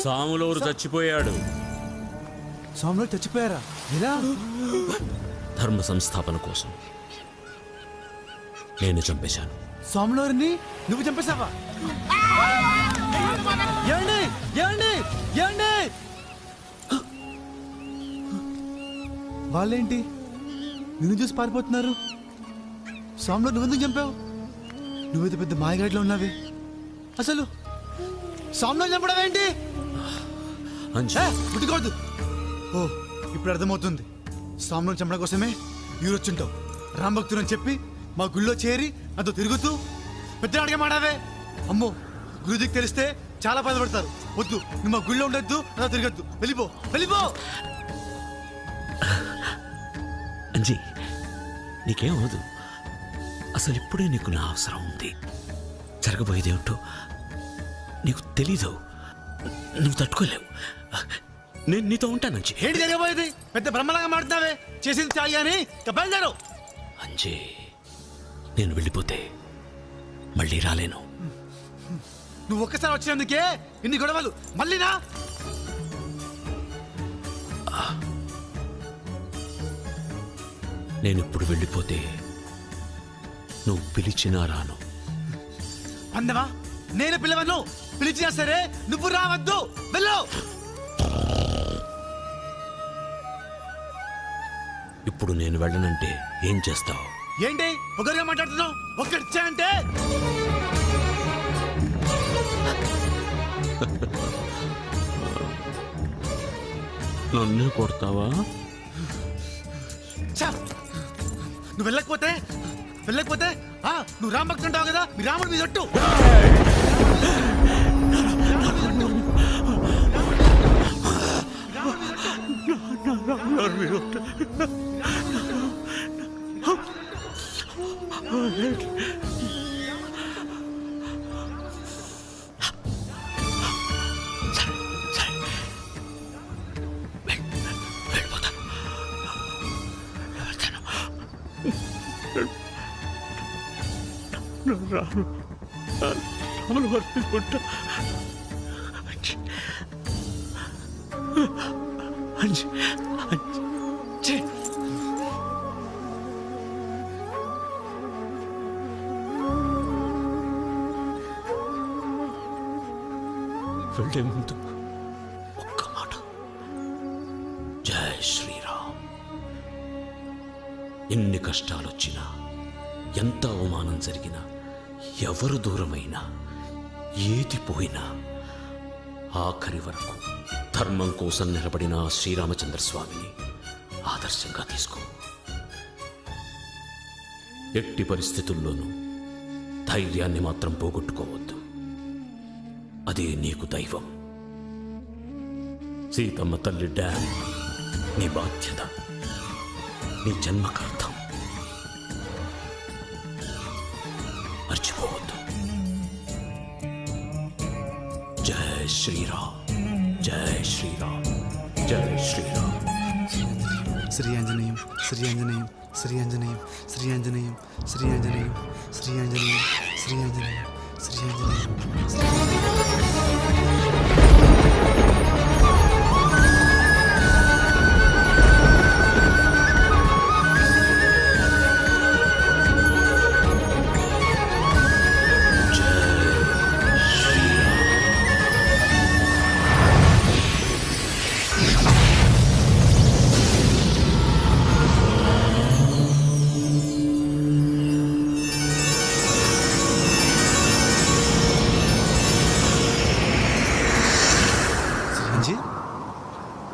సాములూరు చచ్చిపోయాడు. సాములూరు చచ్చిపోయారా? ఎలా? ధర్మ సంస్థాపన కోసం నేను చంపేశాను. సాములూరిని నువ్వు చంపేశావా? ఏమండి ఏమండి ఏమండి, వాళ్ళేంటి నిన్ను చూసి పారిపోతున్నారు? సాములూరు నువ్వెందుకు చంపావు? నువ్వైతే పెద్ద మాయగాడిలో ఉన్నావే. అసలు సాములూరు చంపడం ఏంటి? ముట్టుకోవద్దు. ఓ ఇప్పుడు అర్థమవుతుంది. సాములూరు చంపడం కోసమే ఈరొచ్చుంటావు. రాంభక్తుడు అని చెప్పి మా గుళ్ళో చేరి నాతో తిరుగుతూ పెద్ద అడిగే మాడావే. అమ్మో, గురుజీకి తెలిస్తే చాలా బాధపడతారు. వద్దు, నువ్వు మా గుళ్ళో ఉండొద్దు, నాతో తిరగద్దు. వెళ్ళిపో వెళ్ళిపో. అంజీ, నీకేమవదు. అసలు ఇప్పుడే నీకు నా అవసరం ఉంది. జరగబోయేదేమిటో నీకు తెలీదు. నువ్వు తట్టుకోలేవు. నేను నీతో ఉంటానంజీ. ఏంటి జరగబోయేది? పెద్ద బ్రహ్మలాగా మాడుతున్నావే. చేసింది చాలు అని బయలుదేరు. అంజీ, నేను వెళ్ళిపోతే మళ్ళీ రాలేను. నువ్వు ఒక్కసారి వచ్చినందుకే ఇన్ని గొడవలు. మళ్ళీనా? నేను ఇప్పుడు వెళ్ళిపోతే నువ్వు పిలిచినా రాను. అందవా? నేను పిలవను. పిలిచినా సరే నువ్వు రావద్దు. వెళ్ళు. ఇప్పుడు నేను వెళ్ళనంటే ఏం చేస్తావు? ఏంటి ఒకరిగా మాట్లాడుతున్నావు? ఒక్కడిచ్చా అంటే నన్ను కొడతావా? నువ్వు వెళ్ళకపోతే నువ్వు రాంభక్తు అంటావు కదా. మీ రాముడు మీద ఒట్టు. వెళ్ళే ముందు ఒక్క మాట. జై శ్రీరామ్. ఎన్ని కష్టాలొచ్చినా, ఎంత అవమానం జరిగినా, ఎవరు దూరమైనా, ఏది పోయినా, ఆఖరి వరకు ధర్మం కోసం నిలబడిన శ్రీరామచంద్ర స్వామిని ఆదర్శంగా తీసుకో. ఎట్టి పరిస్థితుల్లోనూ ధైర్యాన్ని మాత్రం పోగొట్టుకోవద్దు. అదే నీకు దైవం. సీతమ్మ తల్లి డ్యామ్ నీ బాధ్యత, నీ జన్మకార్థం. మర్చిపోవద్దు. జై శ్రీరామ్, జై శ్రీరామ్, జై శ్రీరామ్. శ్రీ ఆంజనేయం, శ్రీ ఆంజనేయం, శ్రీ ఆంజనేయం, శ్రీ ఆంజనేయం, శ్రీ ఆంజనేయం, శ్రీ ఆంజనేయం, శ్రీ ఆంజనేయం, శ్రీ ఆంజనేయం.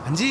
అంజీ,